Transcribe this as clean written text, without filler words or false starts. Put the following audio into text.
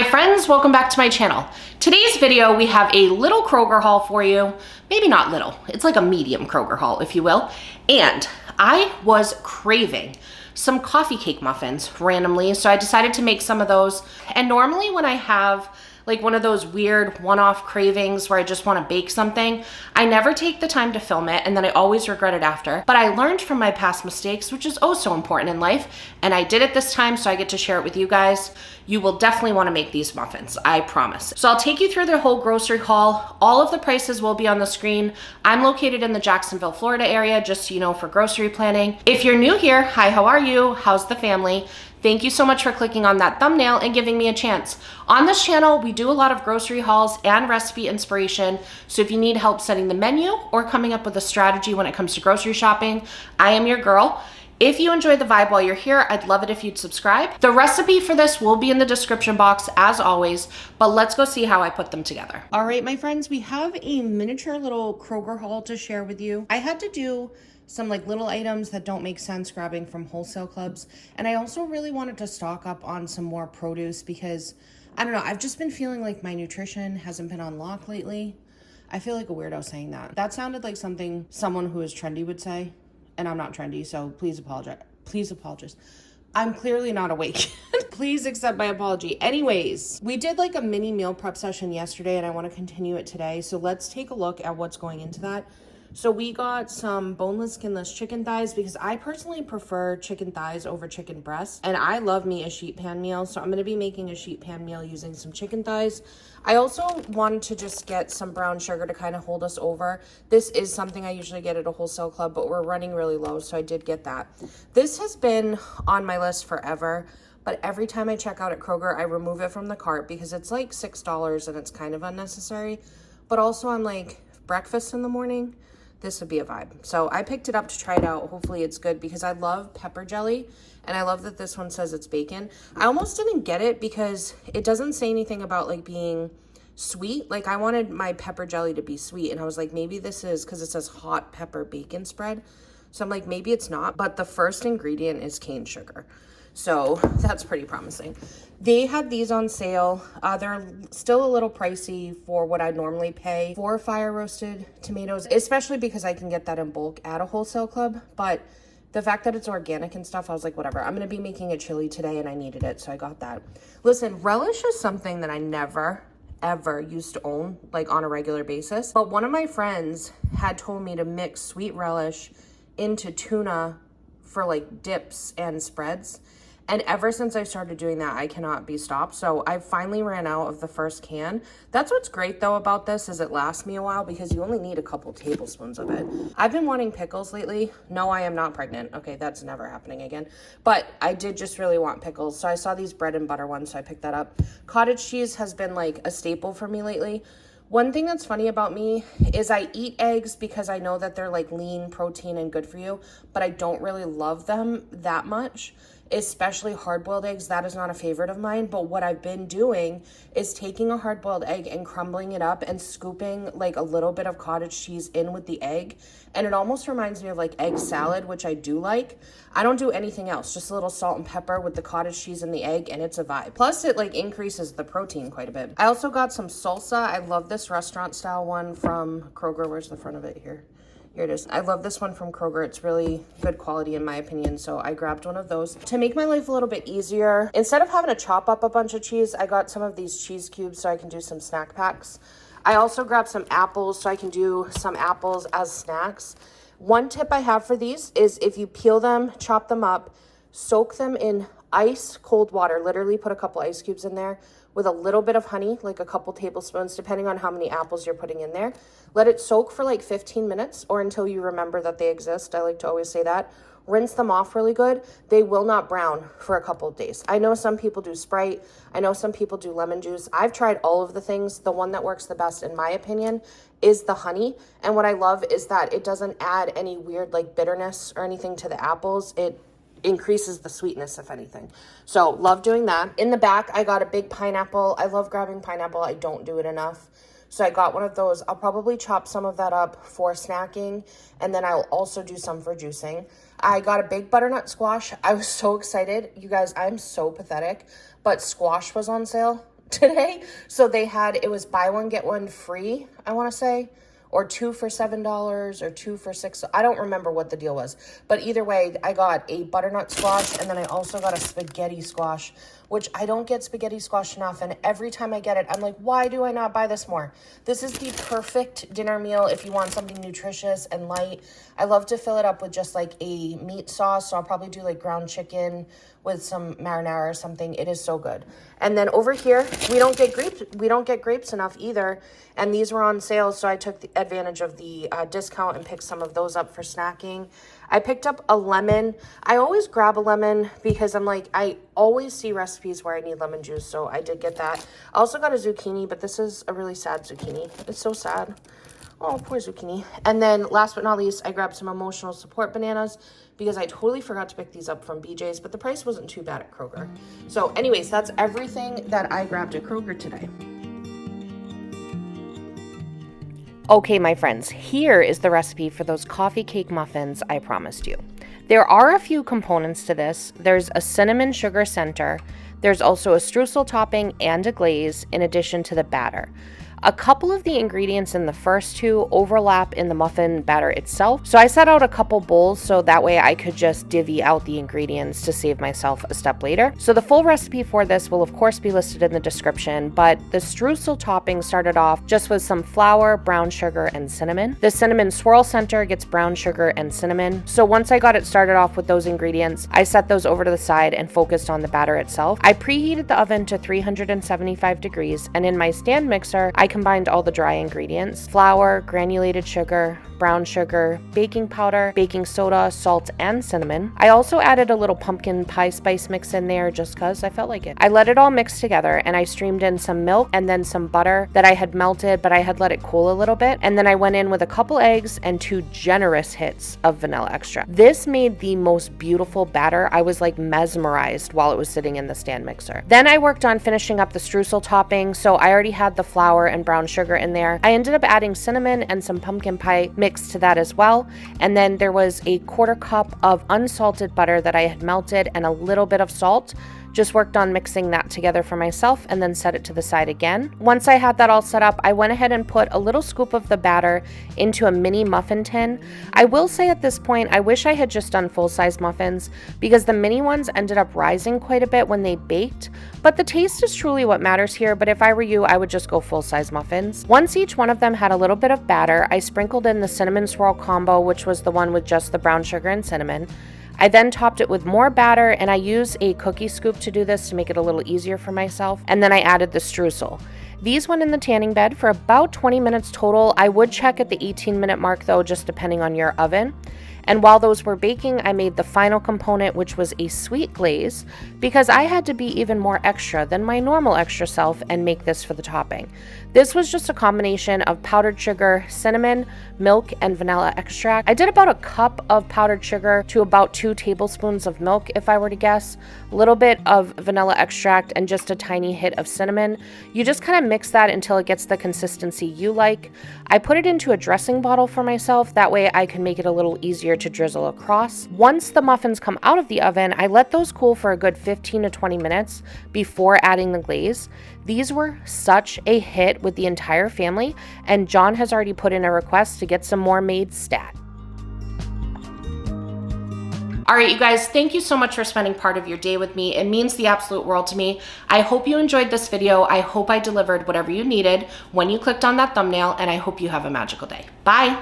Hi friends, welcome back to my channel. Today's video, we have a little Kroger haul for you. Maybe not little, it's like a medium Kroger haul, if you will. And I was craving some coffee cake muffins randomly, so I decided to make some of those. And normally when I have like one of those weird one-off cravings where I just want to bake something, I never take the time to film it and then I always regret it after. But I learned from my past mistakes, which is oh so important in life, and I did it this time, so I get to share it with you guys. You will definitely want to make these muffins, I promise. So I'll take you through the whole grocery haul. All of the prices will be on the screen. I'm located in the Jacksonville, Florida area, just so you know, for grocery planning. If you're new here, hi, how are you? How's the family? Thank you so much for clicking on that thumbnail and giving me a chance. On this channel, we do a lot of grocery hauls and recipe inspiration. So if you need help setting the menu or coming up with a strategy when it comes to grocery shopping, I am your girl. If you enjoy the vibe while you're here, I'd love it if you'd subscribe. The recipe for this will be in the description box as always, but let's go see how I put them together. All right, my friends, we have a miniature little Kroger haul to share with you. I had to do some like little items that don't make sense grabbing from wholesale clubs. And I also really wanted to stock up on some more produce because, I don't know, I've just been feeling like my nutrition hasn't been on lock lately. I feel like a weirdo saying that. That sounded like something someone who is trendy would say, and I'm not trendy, so please apologize. Please apologize. I'm clearly not awake. Please accept my apology. Anyways, we did like a mini meal prep session yesterday and I want to continue it today. So let's take a look at what's going into that. So we got some boneless, skinless chicken thighs because I personally prefer chicken thighs over chicken breasts. And I love me a sheet pan meal. So I'm going to be making a sheet pan meal using some chicken thighs. I also wanted to just get some brown sugar to kind of hold us over. This is something I usually get at a wholesale club, but we're running really low, so I did get that. This has been on my list forever, but every time I check out at Kroger, I remove it from the cart because it's like $6 and it's kind of unnecessary. But also I'm like, breakfast in the morning, this would be a vibe. So I picked it up to try it out. Hopefully it's good because I love pepper jelly and I love that this one says it's bacon. I almost didn't get it because it doesn't say anything about like being sweet. Like I wanted my pepper jelly to be sweet and I was like, maybe this is because it says hot pepper bacon spread. So I'm like, maybe it's not, but the first ingredient is cane sugar. So that's pretty promising. They had these on sale. They're still a little pricey for what I normally pay for fire roasted tomatoes, especially because I can get that in bulk at a wholesale club. But the fact that it's organic and stuff, I was like, whatever. I'm going to be making a chili today and I needed it, so I got that. Listen, relish is something that I never ever used to own like on a regular basis. But one of my friends had told me to mix sweet relish into tuna for like dips and spreads. And ever since I started doing that, I cannot be stopped. So I finally ran out of the first can. That's what's great though about this is it lasts me a while because you only need a couple tablespoons of it. I've been wanting pickles lately. No, I am not pregnant. Okay, that's never happening again. But I did just really want pickles. So I saw these bread and butter ones, so I picked that up. Cottage cheese has been like a staple for me lately. One thing that's funny about me is I eat eggs because I know that they're like lean protein and good for you, but I don't really love them that much. Especially hard-boiled eggs, that is not a favorite of mine. But what I've been doing is taking a hard-boiled egg and crumbling it up and scooping like a little bit of cottage cheese in with the egg. And it almost reminds me of like egg salad, which I do like. I don't do anything else, just a little salt and pepper with the cottage cheese and the egg, and it's a vibe. Plus it like increases the protein quite a bit. I also got some salsa. I love this restaurant style one from Kroger. Where's the front of it here? Here it is. I love this one from Kroger. It's really good quality in my opinion, so I grabbed one of those. To make my life a little bit easier, instead of having to chop up a bunch of cheese, I got some of these cheese cubes so I can do some snack packs. I also grabbed some apples so I can do some apples as snacks. One tip I have for these is if you peel them, chop them up, soak them in ice cold water, literally put a couple ice cubes in there with a little bit of honey, like a couple tablespoons, depending on how many apples you're putting in there. Let it soak for like 15 minutes or until you remember that they exist. I like to always say that. Rinse them off really good. They will not brown for a couple of days. I know some people do Sprite. I know some people do lemon juice. I've tried all of the things. The one that works the best, in my opinion, is the honey. And what I love is that it doesn't add any weird like bitterness or anything to the apples. It increases the sweetness, if anything. So love doing that. In the back, I got a big pineapple. I love grabbing pineapple. I don't do it enough. So I got one of those. I'll probably chop some of that up for snacking, and then I'll also do some for juicing. I got a big butternut squash. I was so excited. You guys, I'm so pathetic, but squash was on sale. today. So it was buy one, get one free, I want to say, or 2 for $7 or 2 for $6. I don't remember what the deal was. But either way, I got a butternut squash, and then I also got a spaghetti squash, which I don't get spaghetti squash enough. And every time I get it, I'm like, why do I not buy this more? This is the perfect dinner meal if you want something nutritious and light. I love to fill it up with just like a meat sauce. So I'll probably do like ground chicken with some marinara or something. It is so good. And then over here, we don't get grapes enough either. And these were on sale, so I took advantage of the discount and picked some of those up for snacking. I picked up a lemon. I always grab a lemon because I'm like, I always see recipes where I need lemon juice, so I did get that. I also got a zucchini, but this is a really sad zucchini. It's so sad. Oh, poor zucchini. And then last but not least, I grabbed some emotional support bananas because I totally forgot to pick these up from BJ's, but the price wasn't too bad at Kroger. So anyways, that's everything that I grabbed at Kroger today. Okay, my friends, here is the recipe for those coffee cake muffins I promised you. There are a few components to this. There's a cinnamon sugar center. There's also a streusel topping and a glaze in addition to the batter. A couple of the ingredients in the first two overlap in the muffin batter itself, so I set out a couple bowls so that way I could just divvy out the ingredients to save myself a step later. So the full recipe for this will of course be listed in the description, but the streusel topping started off just with some flour, brown sugar, and cinnamon. The cinnamon swirl center gets brown sugar and cinnamon. So once I got it started off with those ingredients, I set those over to the side and focused on the batter itself. I preheated the oven to 375 degrees, and in my stand mixer, I combined all the dry ingredients: flour, granulated sugar, brown sugar, baking powder, baking soda, salt, and cinnamon. I also added a little pumpkin pie spice mix in there just because I felt like it. I let it all mix together and I streamed in some milk and then some butter that I had melted, but I had let it cool a little bit. And then I went in with a couple eggs and 2 generous hits of vanilla extract. This made the most beautiful batter. I was like mesmerized while it was sitting in the stand mixer. Then I worked on finishing up the streusel topping. So I already had the flour and brown sugar in there. I ended up adding cinnamon and some pumpkin pie mix to that as well. And then there was a 1/4 cup of unsalted butter that I had melted and a little bit of salt. Just worked on mixing that together for myself and then set it to the side again. Once I had that all set up, I went ahead and put a little scoop of the batter into a mini muffin tin. I will say at this point, I wish I had just done full-size muffins because the mini ones ended up rising quite a bit when they baked, but the taste is truly what matters here. But if I were you, I would just go full-size muffins. Once each one of them had a little bit of batter, I sprinkled in the cinnamon swirl combo, which was the one with just the brown sugar and cinnamon. I then topped it with more batter, and I used a cookie scoop to do this to make it a little easier for myself. And then I added the streusel. These went in the tanning bed for about 20 minutes total. I would check at the 18-minute mark though, just depending on your oven. And while those were baking, I made the final component, which was a sweet glaze, because I had to be even more extra than my normal extra self and make this for the topping. This was just a combination of powdered sugar, cinnamon, milk, and vanilla extract. I did about a cup of powdered sugar to about 2 tablespoons of milk, if I were to guess, a little bit of vanilla extract, and just a tiny hit of cinnamon. You just kind of mix that until it gets the consistency you like. I put it into a dressing bottle for myself, that way I can make it a little easier to drizzle across. Once the muffins come out of the oven, I let those cool for a good 15 to 20 minutes before adding the glaze. These were such a hit with the entire family, and John has already put in a request to get some more made stat. All right, you guys, thank you so much for spending part of your day with me. It means the absolute world to me. I hope you enjoyed this video. I hope I delivered whatever you needed when you clicked on that thumbnail, and I hope you have a magical day. Bye.